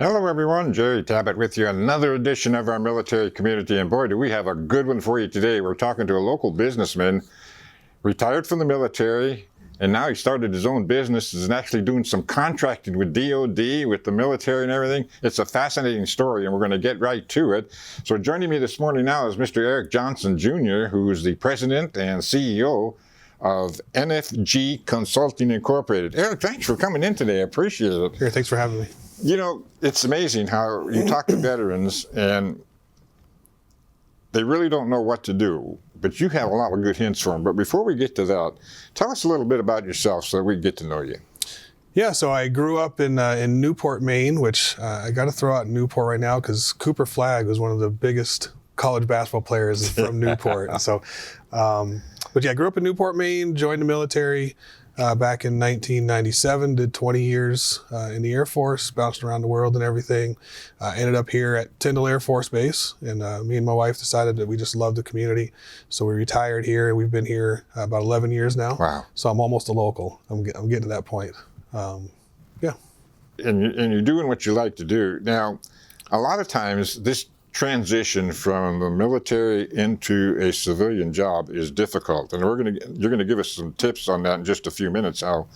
Hello everyone, Jerry Tabatt with you. Another edition of our military community, and boy do we have a good one for you today. We're talking to a local businessman, retired from the military, and now he started his own business and is actually doing some contracting with DOD, with the military and everything. It's a fascinating story, and we're going to get right to it. So joining me this morning now is Mr. Eric Johnson Jr., who is the president and CEO of NFG Consulting Incorporated. Eric, thanks for coming in today. I appreciate it. Sure, thanks for having me. You know, it's amazing how you talk to veterans and they really don't know what to do, but you have a lot of good hints for them. But before we get to that, tell us a little bit about yourself so that we get to know you. Yeah, so I grew up in Newport, Maine, which I got to throw out Newport right now because Cooper Flagg was one of the biggest college basketball players from Newport. So, but yeah, I grew up in Newport, Maine, joined the military back in 1997, did 20 years in the Air Force, bounced around the world and everything. Ended up here at Tyndall Air Force Base, and me and my wife decided that we just loved the community. So we retired here, and we've been here about 11 years now. Wow. So I'm almost a local. I'm getting to that point. Yeah. And you're doing what you like to do. Now, a lot of times this transition from the military into a civilian job is difficult, and you're going to give us some tips on that in just a few minutes, how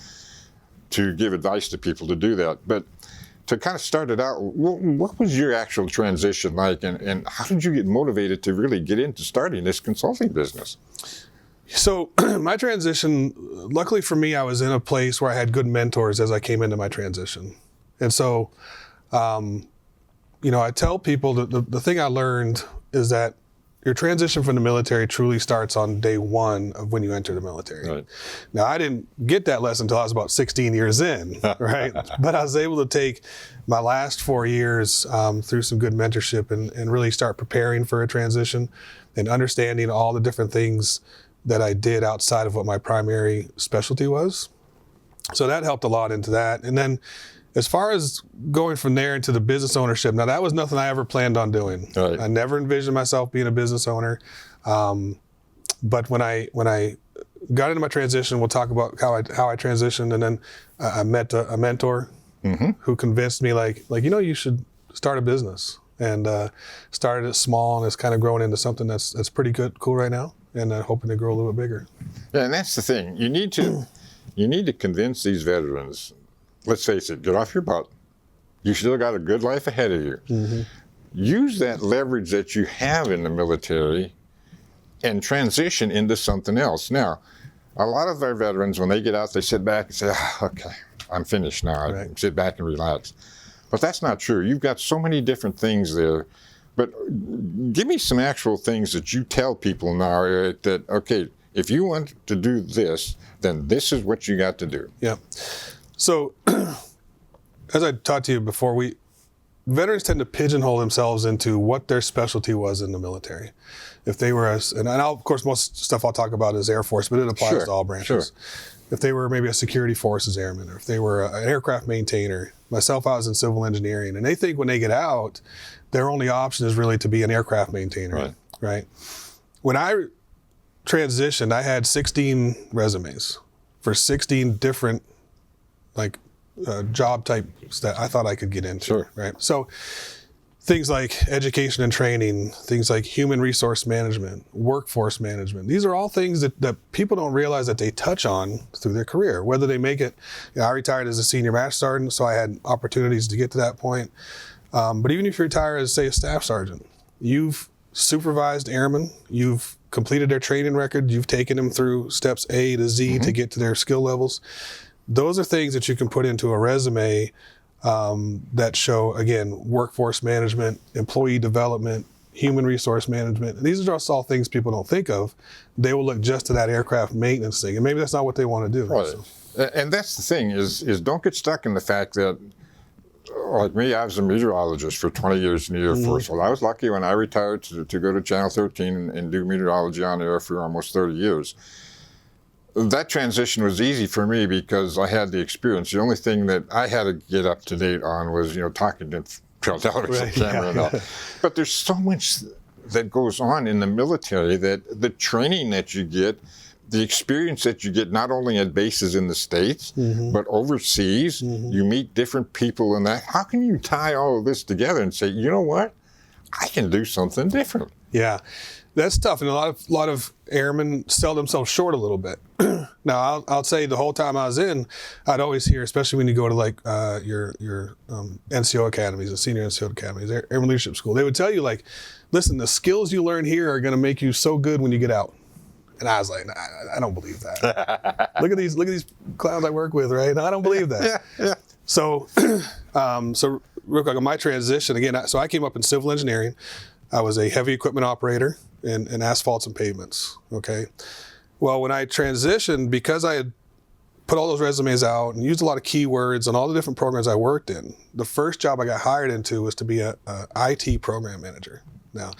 to give advice to people to do that. But to kind of start it out, what was your actual transition like, and how did you get motivated to really get into starting this consulting business? So my transition, luckily for me, I was in a place where I had good mentors as I came into my transition. And so you know, I tell people that the thing I learned is that your transition from the military truly starts on day one of when you enter the military. Right. Now, I didn't get that lesson until I was about 16 years in, right? But I was able to take my last 4 years through some good mentorship and really start preparing for a transition and understanding all the different things that I did outside of what my primary specialty was. So that helped a lot into that. And then as far as going from there into the business ownership, now that was nothing I ever planned on doing. Right. I never envisioned myself being a business owner. But when I got into my transition, we'll talk about how I transitioned, and then I met a mentor who convinced me like, you know, you should start a business, and started it small, and it's kind of grown into something that's pretty cool right now, and hoping to grow a little bit bigger. Yeah, and that's the thing. You need to convince these veterans. Let's face it, get off your butt. You still got a good life ahead of you. Mm-hmm. Use that leverage that you have in the military and transition into something else. Now, a lot of our veterans, when they get out, they sit back and say, okay, I'm finished now. Right. I can sit back and relax. But that's not true. You've got so many different things there. But give me some actual things that you tell people now that, okay, if you want to do this, then this is what you got to do. Yeah. So, as I talked to you before, veterans tend to pigeonhole themselves into what their specialty was in the military. If they were, and of course, most stuff I'll talk about is Air Force, but it applies to all branches. Sure. If they were maybe a security forces airman, or if they were an aircraft maintainer, myself, I was in civil engineering, and they think when they get out, their only option is really to be an aircraft maintainer, right? When I transitioned, I had 16 resumes for 16 different job types that I thought I could get into, sure. Right? So things like education and training, things like human resource management, workforce management. These are all things that people don't realize that they touch on through their career, whether they make it. You know, I retired as a senior master sergeant, so I had opportunities to get to that point. But even if you retire as, say, a staff sergeant, you've supervised airmen, you've completed their training record, you've taken them through steps A to Z to get to their skill levels. Those are things that you can put into a resume that show, again, workforce management, employee development, human resource management. And these are just all things people don't think of. They will look just to that aircraft maintenance thing, and maybe that's not what they want to do. Right. So. And that's the thing is don't get stuck in the fact that, like me, I was a meteorologist for 20 years in the Air Force. Well, I was lucky when I retired to go to Channel 13 and do meteorology on the air for almost 30 years. That transition was easy for me because I had the experience. The only thing that I had to get up to date on was, talking to television camera and all. But there's so much that goes on in the military that the training that you get the experience that you get not only at bases in the States, but overseas, you meet different people in that. How can you tie all of this together and say, you know what, I can do something different? Yeah, that's tough, and a lot of airmen sell themselves short a little bit. Now, I'll say the whole time I was in, I'd always hear, especially when you go to like your NCO academies, the senior NCO academies, Airman Leadership School, they would tell you like, listen, the skills you learn here are going to make you so good when you get out. And I was like, I don't believe that. Look at these clowns I work with, right? I don't believe that. Yeah. So, so real quick on my transition again. So I came up in civil engineering. I was a heavy equipment operator in asphalts and pavements. Okay. Well, when I transitioned, because I had put all those resumes out and used a lot of keywords on all the different programs I worked in, the first job I got hired into was to be a IT program manager. Now,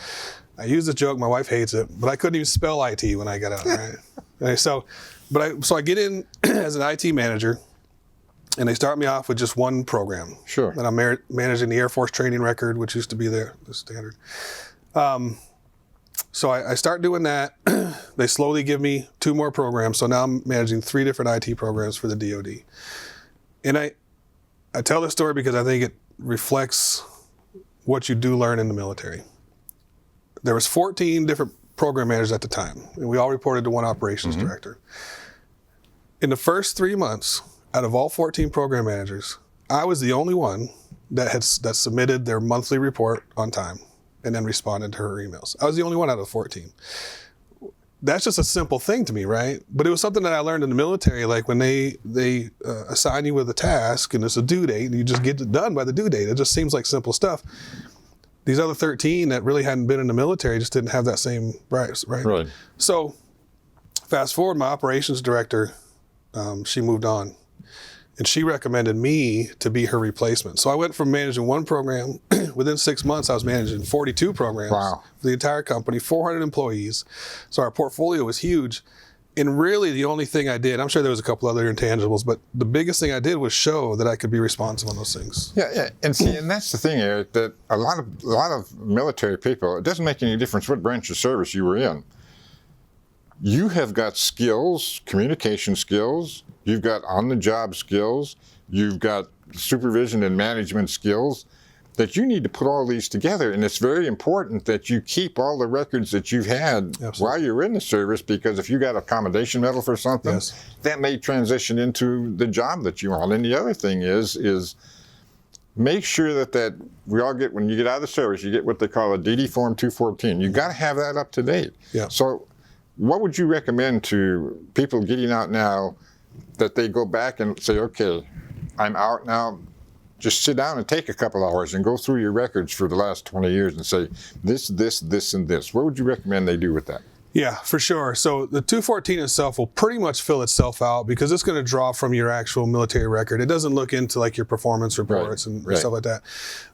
I use this joke, my wife hates it, but I couldn't even spell IT when I got out, right? Okay, so I get in as an IT manager, and they start me off with just one program. Sure. And I'm managing the Air Force training record, which used to be the standard. So I start doing that. They slowly give me 2 more programs. So now I'm managing 3 different IT programs for the DoD. And I tell this story because I think it reflects what you do learn in the military. There was 14 different program managers at the time, and we all reported to one operations director. In the first 3 months, out of all 14 program managers, I was the only one that submitted their monthly report on time and then responded to her emails. I was the only one out of 14. That's just a simple thing to me, right? But it was something that I learned in the military, like when they assign you with a task and it's a due date and you just get it done by the due date. It just seems like simple stuff. These other 13 that really hadn't been in the military just didn't have that same right? Right. So fast forward, my operations director, she moved on, and she recommended me to be her replacement. So I went from managing one program. Within 6 months, I was managing 42 programs for the entire company, 400 employees. So our portfolio was huge. And really the only thing I did, I'm sure there was a couple other intangibles, but the biggest thing I did was show that I could be responsive on those things. Yeah. And see, and that's the thing, Eric, that a lot of military people, it doesn't make any difference what branch of service you were in. You have got skills, communication skills, you've got on-the-job skills, you've got supervision and management skills, that you need to put all these together. And it's very important that you keep all the records that you've had while you're in the service, because if you got a commendation medal for something, that may transition into the job that you want. And the other thing is make sure that we all get, when you get out of the service, you get what they call a DD Form 214. You got to have that up to date. Yeah. So what would you recommend to people getting out now that they go back and say, okay, I'm out now? Just sit down and take a couple hours and go through your records for the last 20 years and say, this, and this. What would you recommend they do with that? Yeah, for sure. So the 214 itself will pretty much fill itself out because it's going to draw from your actual military record. It doesn't look into like your performance reports and stuff like that.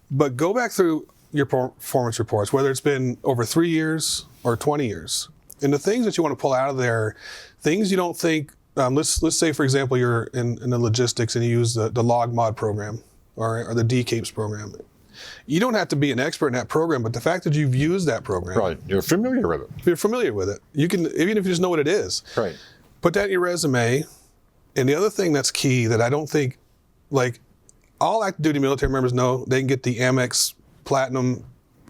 But go back through your performance reports, whether it's been over 3 years or 20 years. And the things that you want to pull out of there, things you don't think, let's say, for example, you're in the logistics and you use the log mod program or the DCAPES program. You don't have to be an expert in that program, but the fact that you've used that program. Right, you're familiar with it. You're familiar with it. You can, even if you just know what it is. Right. Put that in your resume. And the other thing that's key that I don't think, like, all active duty military members know, they can get the Amex Platinum,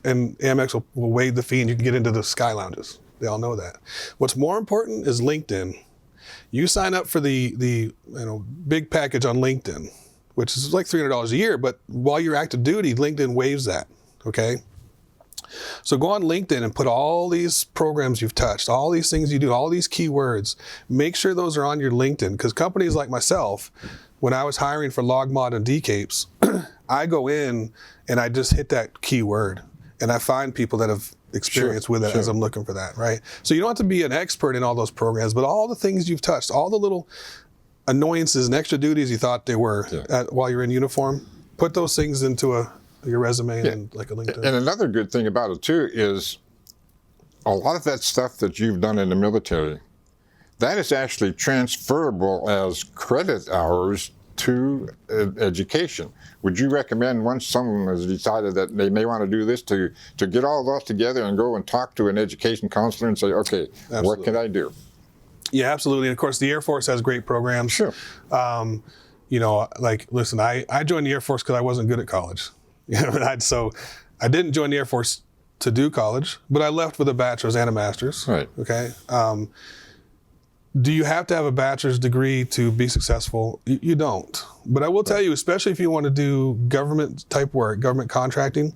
and Amex will waive the fee and you can get into the Sky Lounges. They all know that. What's more important is LinkedIn. You sign up for the big package on LinkedIn, which is like $300 a year, but while you're active duty, LinkedIn waives that, okay? So go on LinkedIn and put all these programs you've touched, all these things you do, all these keywords. Make sure those are on your LinkedIn, because companies like myself, when I was hiring for LogMod and DCAPES, I go in and I just hit that keyword, and I find people that have experience with it as I'm looking for that, right? So you don't have to be an expert in all those programs, but all the things you've touched, all the little annoyances and extra duties you thought they were while you're in uniform, put those things into your resume and like a LinkedIn. And another good thing about it too is a lot of that stuff that you've done in the military, that is actually transferable as credit hours to education. Would you recommend, once someone has decided that they may want to do this, to get all those together and go and talk to an education counselor and say, okay, what can I do? Yeah, absolutely. And of course, the Air Force has great programs. Sure. Listen, I joined the Air Force because I wasn't good at college. So I didn't join the Air Force to do college, but I left with a bachelor's and a master's. Right. Okay. Do you have to have a bachelor's degree to be successful? You don't. But I will tell you, especially if you want to do government type work, government contracting,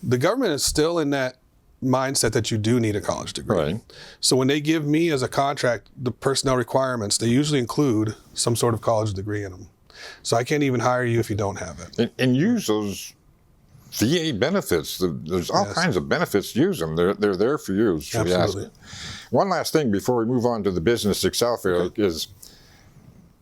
the government is still in that mindset that you do need a college degree. Right. So when they give me as a contract the personnel requirements, they usually include some sort of college degree in them. So I can't even hire you if you don't have it. And use those VA benefits. There's all kinds of benefits. Use them. They're there for you. Absolutely. One last thing before we move on to the business itself, Eric, is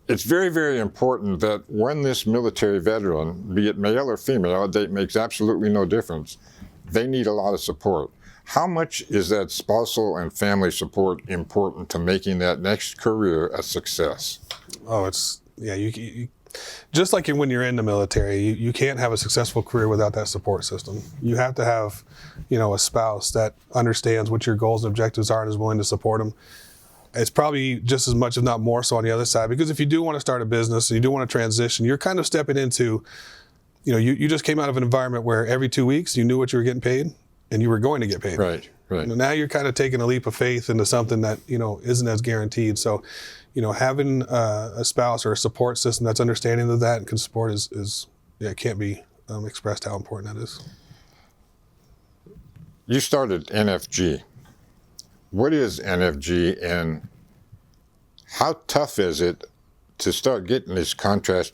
it's very, very important that when this military veteran, be it male or female, a date makes absolutely no difference, they need a lot of support. How much is that spousal and family support important to making that next career a success? Oh, you just like when you're in the military, you can't have a successful career without that support system. You have to have, a spouse that understands what your goals and objectives are and is willing to support them. It's probably just as much, if not more so, on the other side, because if you do want to start a business and you do want to transition, you're kind of stepping into, you just came out of an environment where every 2 weeks you knew what you were getting paid and you were going to get paid. Right. Now you're kind of taking a leap of faith into something that, isn't as guaranteed. So, having a spouse or a support system that's understanding of that and can support it can't be expressed how important that is. You started NFG. What is NFG, and how tough is it to start getting these contracts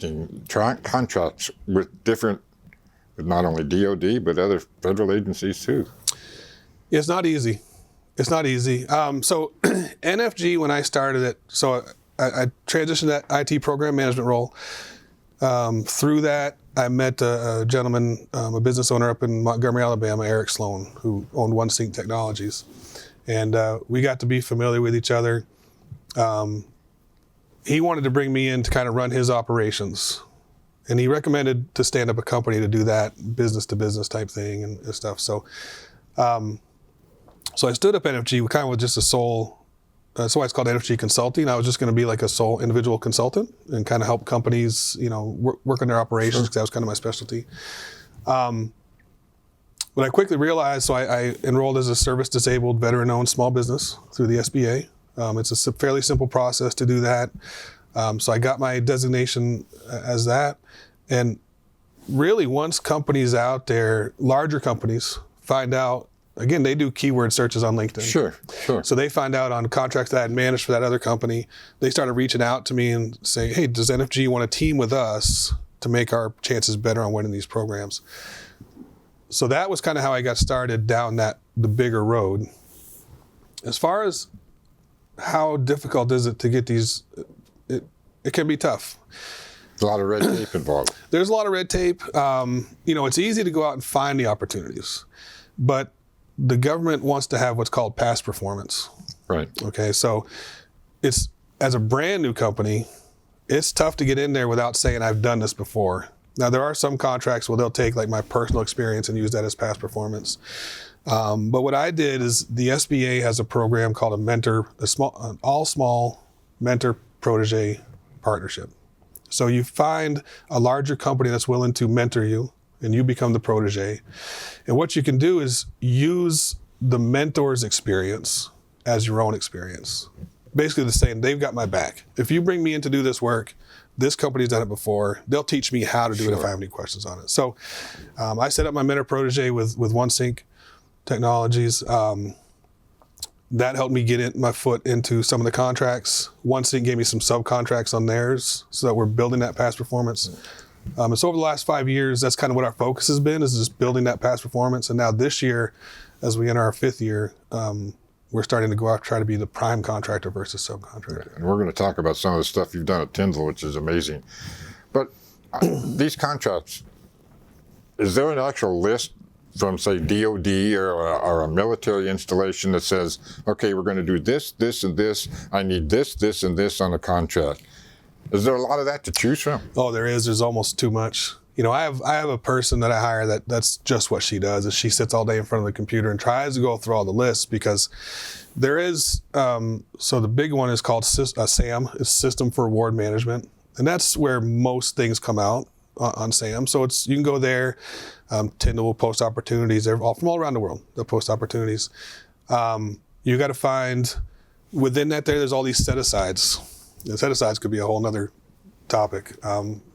with not only DOD, but other federal agencies too? It's not easy. So NFG, when I started it, so I transitioned that IT program management role. Through that, I met a gentleman, a business owner up in Montgomery, Alabama, Eric Sloan, who owned OneSync Technologies. And we got to be familiar with each other. He wanted to bring me in to kind of run his operations. And he recommended to stand up a company to do that business to business type thing and stuff. So I stood up NFG kind of with just a sole, that's why it's called NFG Consulting. I was just going to be like a sole individual consultant and kind of help companies, work on their operations, because that was kind of my specialty. But I quickly realized, so I enrolled as a service-disabled veteran-owned small business through the SBA. It's a fairly simple process to do that. So I got my designation as that. And really, once companies out there, larger companies, find out, again, they do keyword searches on LinkedIn. Sure. So they find out on contracts that I had managed for that other company. They started reaching out to me and saying, hey, does NFG want to team with us to make our chances better on winning these programs? So that was kind of how I got started down the bigger road. As far as how difficult is it to get these, it can be tough. There's a lot of red tape involved. There's a lot of red tape. It's easy to go out and find the opportunities, but the government wants to have what's called past performance. Right. Okay, so it's, as a brand new company, it's tough to get in there without saying I've done this before. Now, there are some contracts where they'll take like my personal experience and use that as past performance. But what I did is the SBA has a program called an all small mentor protege partnership. So you find a larger company that's willing to mentor you and you become the protege. And what you can do is use the mentor's experience as your own experience. Basically the same, they've got my back. If you bring me in to do this work, this company's done it before, they'll teach me how to do it if I have any questions on it. So I set up my mentor protege with OneSync Technologies. That helped me get my foot into some of the contracts. OneSync gave me some subcontracts on theirs so that we're building that past performance. And so over the last 5 years, that's kind of what our focus has been, is just building that past performance. And now this year, as we enter our 5th year, we're starting to go out, try to be the prime contractor versus subcontractor. And we're going to talk about some of the stuff you've done at Tyndall, which is amazing. But these contracts, is there an actual list from, say, DOD or a military installation that says, okay, we're going to do this, this, and this. I need this, and this on a contract. Is there a lot of that to choose from? Oh, there is. There's almost too much. I have a person that I hire that's just what she does, is she sits all day in front of the computer and tries to go through all the lists, because there is, so the big one is called SAM, is System for Award Management. And that's where most things come out on SAM. So you can go there. Tyndall will post opportunities. They're all from all around the world. They'll post opportunities. You got to find within that there's all these set-asides. And set-asides could be a whole nother topic.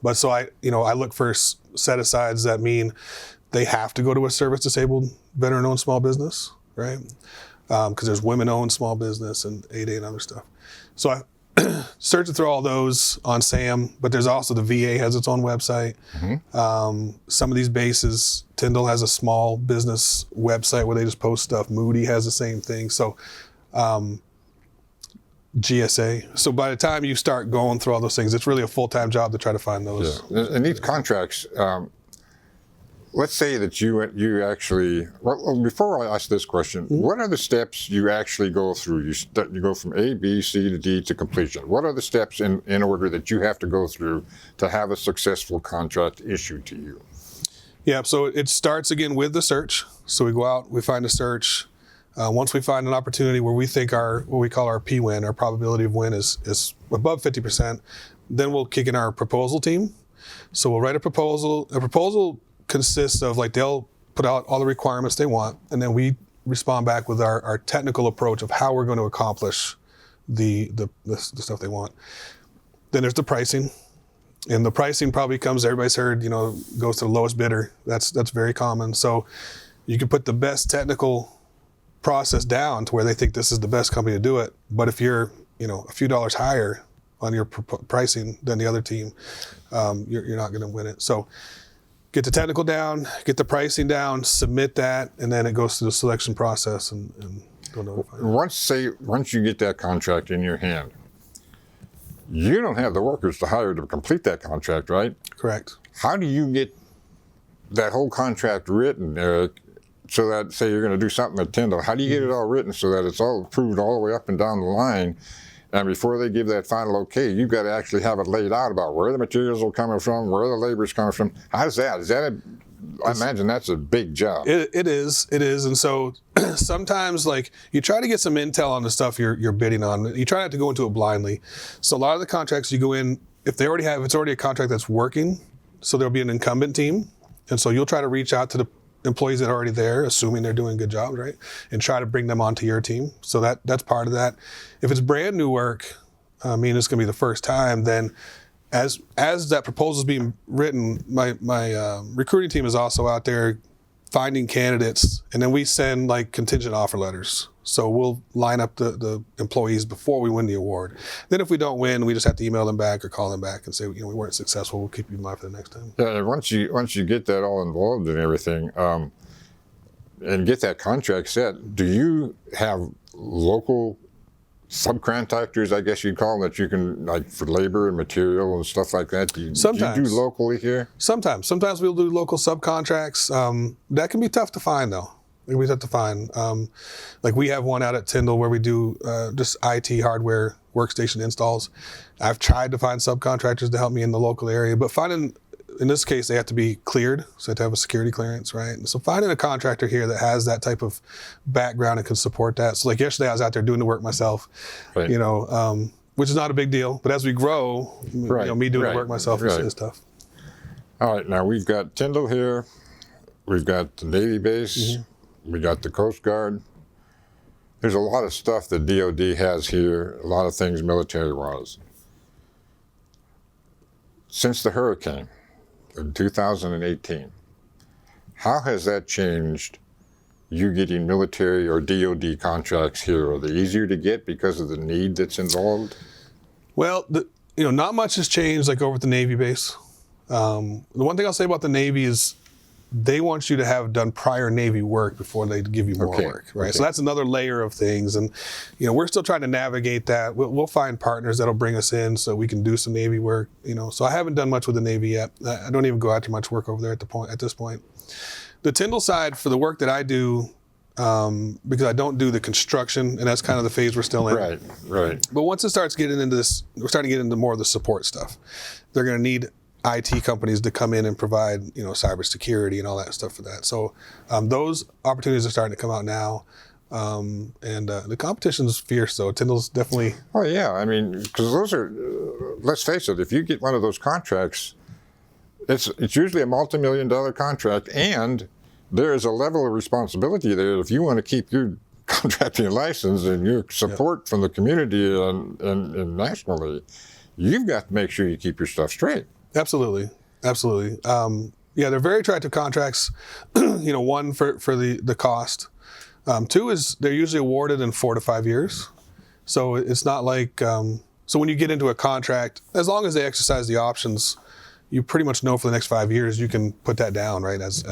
But so I look for set-asides that mean they have to go to a service-disabled veteran-owned small business, right? Because there's women-owned small business and 8A and other stuff. So I searching through all those on SAM, but there's also the VA has its own website. Some of these bases, Tyndall has a small business website where they just post stuff. Moody has the same thing. So GSA. So by the time you start going through all those things, it's really a full-time job to try to find those. Yeah. And these contracts, let's say that you actually, well, before I ask this question, what are the steps you actually go through? You go from A, B, C to D to completion. What are the steps in order that you have to go through to have a successful contract issued to you? Yeah, so it starts again with the search. So we go out, we find a search. Once we find an opportunity where we think what we call our P-win, our probability of win is above 50%, then we'll kick in our proposal team. So we'll write a proposal. A proposal consists of, like, they'll put out all the requirements they want, and then we respond back with our technical approach of how we're going to accomplish the stuff they want. Then there's the pricing, and the pricing probably comes, everybody's heard, goes to the lowest bidder. That's very common. So you can put the best technical process down to where they think this is the best company to do it. But if you're, a few dollars higher on your pricing than the other team, you're not going to win it. So get the technical down, get the pricing down, submit that, and then it goes through the selection process and go notify. Once you get that contract in your hand, you don't have the workers to hire to complete that contract, right? Correct. How do you get that whole contract written, Eric, so that, say you're going to do something at Tyndall, how do you get it all written so that it's all approved all the way up and down the line? And before they give that final okay, you've got to actually have it laid out about where the materials are coming from, where the labor is coming from. How's that? I imagine that's a big job. It is. And so sometimes, like, you try to get some intel on the stuff you're bidding on. You try not to go into it blindly. So a lot of the contracts you go in, if it's already a contract that's working, so there'll be an incumbent team. And so you'll try to reach out to the employees that are already there, assuming they're doing good jobs, right? And try to bring them onto your team. So that's part of that. If it's brand new work, it's going to be the first time, then as that proposal is being written, my recruiting team is also out there finding candidates, and then we send, like, contingent offer letters. So we'll line up the employees before we win the award. Then if we don't win, we just have to email them back or call them back and say, we weren't successful. We'll keep you in mind for the next time. Yeah, and once you get that all involved and everything, and get that contract set, do you have local subcontractors, I guess you'd call them, that you can, like, for labor and material and stuff like that? Sometimes. Do you do locally here? Sometimes we'll do local subcontracts. That can be tough to find, though. It can be tough to find. Like, we have one out at Tyndall where we do just IT hardware workstation installs. I've tried to find subcontractors to help me in the local area, but in this case, they have to be cleared, so they have to have a security clearance, right? So finding a contractor here that has that type of background and can support that. So, like, yesterday I was out there doing the work myself, right. Which is not a big deal. But as we grow, right. Me doing the work myself is tough. All right, now we've got Tyndall here, we've got the Navy base, we got the Coast Guard. There's a lot of stuff that DoD has here, a lot of things military-wise. Since the hurricane in 2018, how has that changed you getting military or DoD contracts here? Are they easier to get because of the need that's involved? Well, not much has changed, like, over at the Navy base. The one thing I'll say about the Navy is they want you to have done prior Navy work before they give you more work, right? Okay. So that's another layer of things. And, we're still trying to navigate that. We'll find partners that'll bring us in so we can do some Navy work, So I haven't done much with the Navy yet. I don't even go out to much work over there at this point. The Tyndall side, for the work that I do, because I don't do the construction, and that's kind of the phase we're still in. Right. But once it starts getting into this, we're starting to get into more of the support stuff. They're going to need IT companies to come in and provide, cybersecurity and all that stuff for that. So those opportunities are starting to come out now. And the competition is fierce, though. Tyndall's definitely... Oh, yeah. I mean, because those are, let's face it, if you get one of those contracts, it's usually a multi-million-dollar contract, and there is a level of responsibility there. If you want to keep your contracting license and your support from the community and nationally, you've got to make sure you keep your stuff straight. Absolutely. They're very attractive contracts. One for the cost. Two is they're usually awarded in 4 to 5 years. So it's not like, so when you get into a contract, as long as they exercise the options, you pretty much know for the next 5 years you can put that down, right, as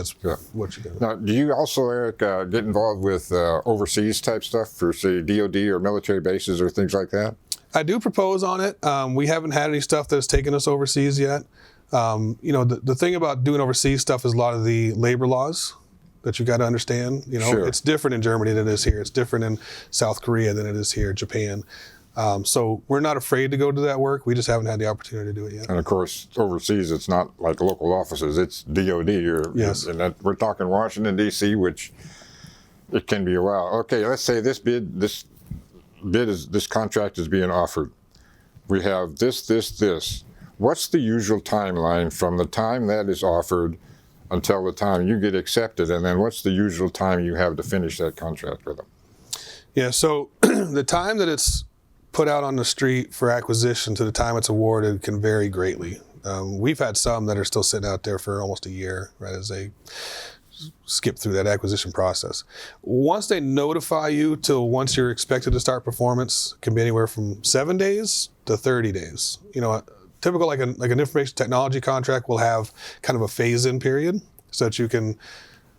what you do. Now, do you also, Eric, get involved with overseas type stuff for, say, DOD or military bases or things like that? I do propose on it. We haven't had any stuff that has taken us overseas yet. The thing about doing overseas stuff is a lot of the labor laws that you got to understand. Sure. It's different in Germany than it is here. It's different in South Korea than it is here, Japan. So we're not afraid to go to that work. We just haven't had the opportunity to do it yet. And of course, overseas, it's not like local offices. It's DOD. Yes. And we're talking Washington, D.C., which it can be a while. Okay, let's say this contract is being offered. We have this. What's the usual timeline from the time that is offered until the time you get accepted? And then what's the usual time you have to finish that contract with them? Yeah, so the time that it's put out on the street for acquisition to the time it's awarded can vary greatly. We've had some that are still sitting out there for almost a year, right, as they skip through that acquisition process. Once they notify you till once you're expected to start performance, it can be anywhere from 7 days to 30 days. Typical like an information technology contract will have kind of a phase-in period so that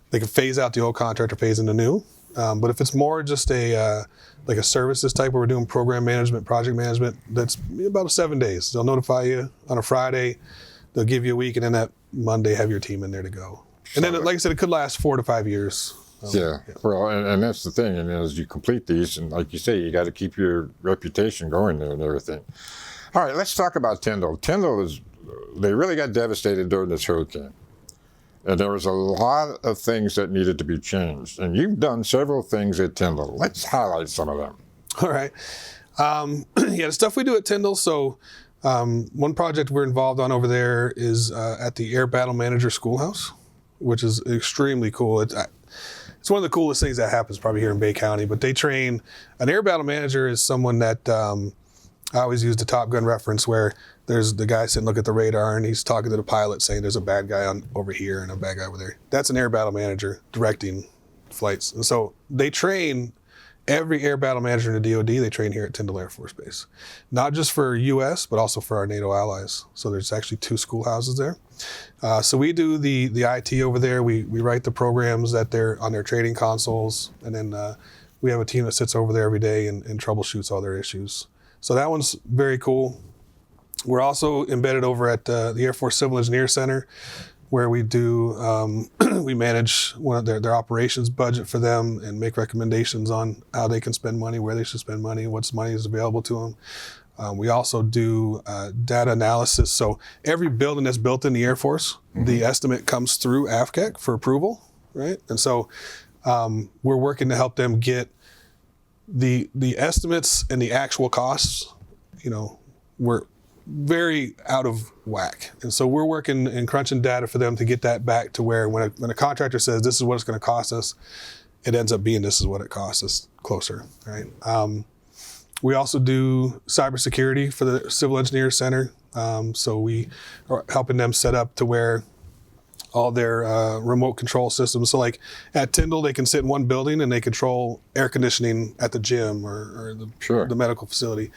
they can phase out the old contract or phase in the new. But if it's more just like a services type where we're doing program management, project management, that's about 7 days. They'll notify you on a Friday, they'll give you a week, and then that Monday have your team in there to go. And then, like I said, it could last 4 to 5 years. Well, and that's the thing. And as you complete these, and like you say, you got to keep your reputation going there and everything. All right, let's talk about Tyndall. Tyndall they really got devastated during this hurricane. And there was a lot of things that needed to be changed. And you've done several things at Tyndall. Let's highlight some of them. All right. The stuff we do at Tyndall. So one project we're involved on over there is at the Air Battle Manager Schoolhouse, which is extremely cool. It's one of the coolest things that happens probably here in Bay County. But they train, an Air Battle Manager is someone that, I always use the Top Gun reference where there's the guy sitting looking at the radar and he's talking to the pilot saying there's a bad guy over here and a bad guy over there. That's an Air Battle Manager directing flights. And so they train every Air Battle Manager in the DOD, they train here at Tyndall Air Force Base. Not just for US, but also for our NATO allies. So there's actually 2 schoolhouses there. So we do the IT over there. We write the programs that they're on their training consoles. And then we have a team that sits over there every day and troubleshoots all their issues. So that one's very cool. We're also embedded over at the Air Force Civil Engineer Center, where we do, we manage one of their operations budget for them and make recommendations on how they can spend money, where they should spend money, what's money is available to them. We also do data analysis. So every building that's built in the Air Force, the estimate comes through AFCEC for approval, right? And so we're working to help them get the estimates and the actual costs, we're very out of whack. And so we're working and crunching data for them to get that back to where when a contractor says this is what it's going to cost us, it ends up being this is what it costs us closer, right? We also do cybersecurity for the Civil Engineer Center. So we are helping them set up to where all their remote control systems. So like at Tyndall, they can sit in one building and they control air conditioning at the gym or the medical facility.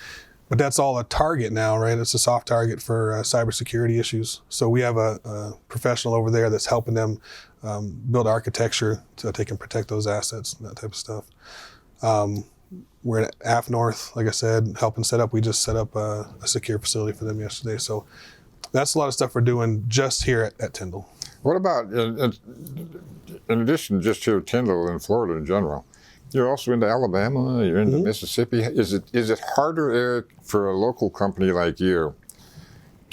But that's all a target now, right? It's a soft target for cybersecurity issues. So we have a professional over there that's helping them build architecture so that they can protect those assets and that type of stuff. We're at AF North, like I said, helping set up. We just set up a secure facility for them yesterday. So that's a lot of stuff we're doing just here at Tyndall. What about, in addition just to Tyndall and Florida in general, you're also into Alabama, you're into Mississippi. Is it harder, Eric, for a local company like you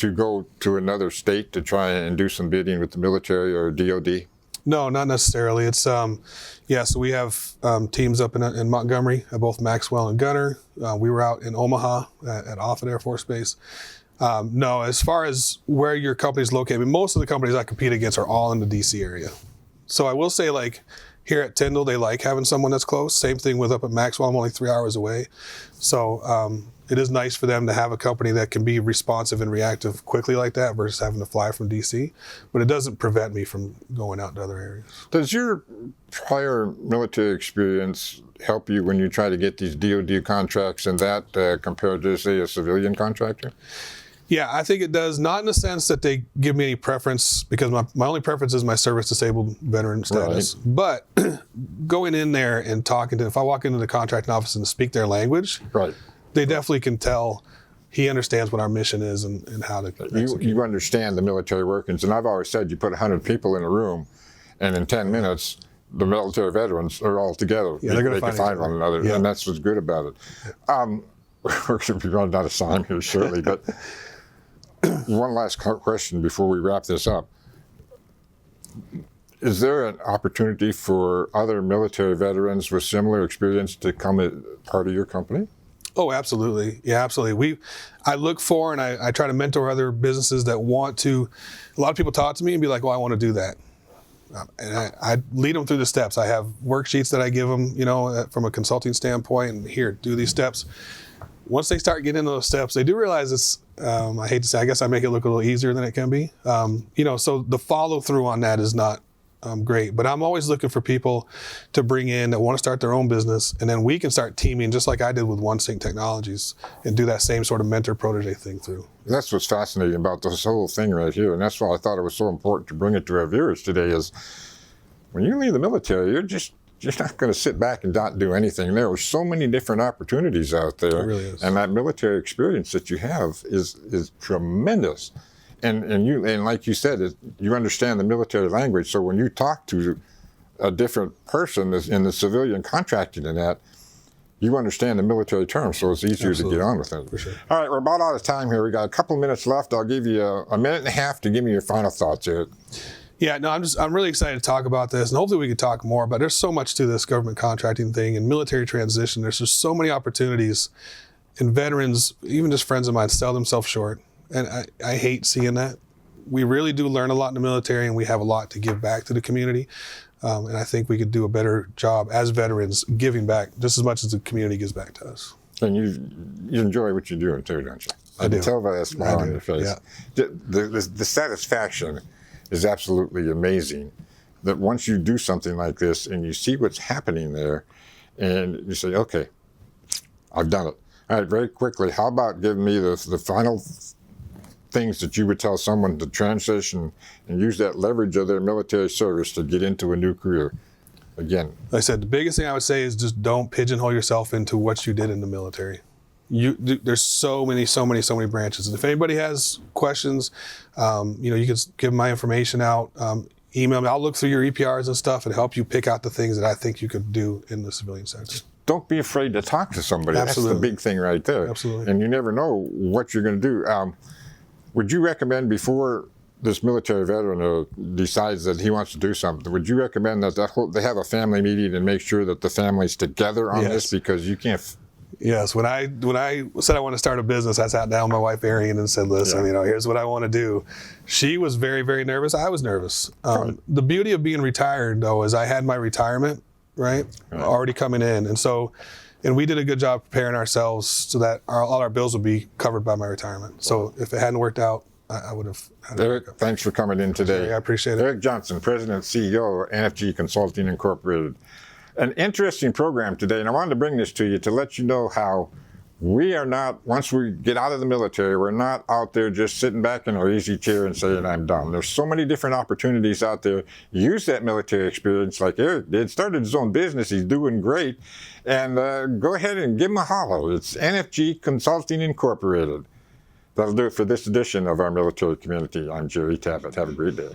to go to another state to try and do some bidding with the military or DOD? No, not necessarily. It's so we have teams up in Montgomery at both Maxwell and Gunner. We were out in Omaha at Offutt Air Force Base. No, as far as where your company is located, I mean, most of the companies I compete against are all in the DC area. So I will say, like, here at Tyndall, they like having someone that's close. Same thing with up at Maxwell. I'm only 3 hours away. So it is nice for them to have a company that can be responsive and reactive quickly like that versus having to fly from DC. But it doesn't prevent me from going out to other areas. Does your prior military experience help you when you try to get these DOD contracts and that compared to, say, a civilian contractor? Yeah, I think it does, not in the sense that they give me any preference, because my only preference is my service disabled veteran status. Right. But going in there and talking to, if I walk into the contracting office and speak their language, right, they definitely can tell he understands what our mission is and how to you understand the military workings. And I've always said, you put 100 people in a room, and in 10 minutes, the military veterans are all together. Yeah, they can find one another, yeah. And that's what's good about it. We're going to be running out of time here shortly, but one last question before we wrap this up. Is there an opportunity for other military veterans with similar experience to come as part of your company? Oh, absolutely. Yeah, absolutely. I look for and I try to mentor other businesses that want to. A lot of people talk to me and be like, "Oh, I want to do that." And I lead them through the steps. I have worksheets that I give them, from a consulting standpoint, and here, do these steps. Once they start getting into those steps, they do realize it's, I hate to say, I guess I make it look a little easier than it can be. So the follow through on that is not great, but I'm always looking for people to bring in that want to start their own business, and then we can start teaming just like I did with OneSync Technologies and do that same sort of mentor protege thing through. That's what's fascinating about this whole thing right here, and that's why I thought it was so important to bring it to our viewers today is when you leave the military, you're not going to sit back and not do anything. There are so many different opportunities out there. It really is. And that military experience that you have is tremendous. And like you said, you understand the military language. So when you talk to a different person in the civilian contracting and that, you understand the military terms, so it's easier Absolutely. To get on with it. For sure. All right, we're about out of time here. We got a couple minutes left. I'll give you a minute and a half to give me your final thoughts, Eric. Yeah, no, I'm really excited to talk about this, and hopefully we could talk more, but there's so much to this government contracting thing and military transition. There's just so many opportunities, and veterans, even just friends of mine, sell themselves short, and I hate seeing that. We really do learn a lot in the military, and we have a lot to give back to the community, and I think we could do a better job as veterans giving back just as much as the community gives back to us. And you enjoy what you're doing too, don't you? I do. can tell by that smile on your face. Yeah. The satisfaction is absolutely amazing, that once you do something like this and you see what's happening there and you say, okay, I've done it. All right, very quickly, how about giving me the final things that you would tell someone to transition and use that leverage of their military service to get into a new career? Again, like I said, the biggest thing I would say is just don't pigeonhole yourself into what you did in the military. There's so many branches. And if anybody has questions, you can give my information out, email me. I'll look through your EPRs and stuff and help you pick out the things that I think you could do in the civilian sector. Don't be afraid to talk to somebody. Absolutely. That's the big thing right there. Absolutely. And you never know what you're going to do. Would you recommend, before this military veteran decides that he wants to do something, would you recommend that they have a family meeting and make sure that the family's together on this? Because you can't... Yes, when I said I want to start a business, I sat down with my wife Arian and said, listen, here's what I want to do. She was very, very nervous. I was nervous. The beauty of being retired, though, is I had my retirement, right. Already coming in. And we did a good job preparing ourselves so that all our bills would be covered by my retirement. So if it hadn't worked out, I would have had it. Eric, thanks for coming in today. I appreciate it. Eric Johnson, President and CEO of NFG Consulting Incorporated. An interesting program today, and I wanted to bring this to you to let you know how we are not, once we get out of the military, we're not out there just sitting back in our easy chair and saying, I'm done. There's so many different opportunities out there. Use that military experience like Eric did, started his own business, he's doing great, and go ahead and give him a holler. It's NFG Consulting Incorporated. That'll do it for this edition of our Military Community. I'm Jerry Tabatt. Have a great day.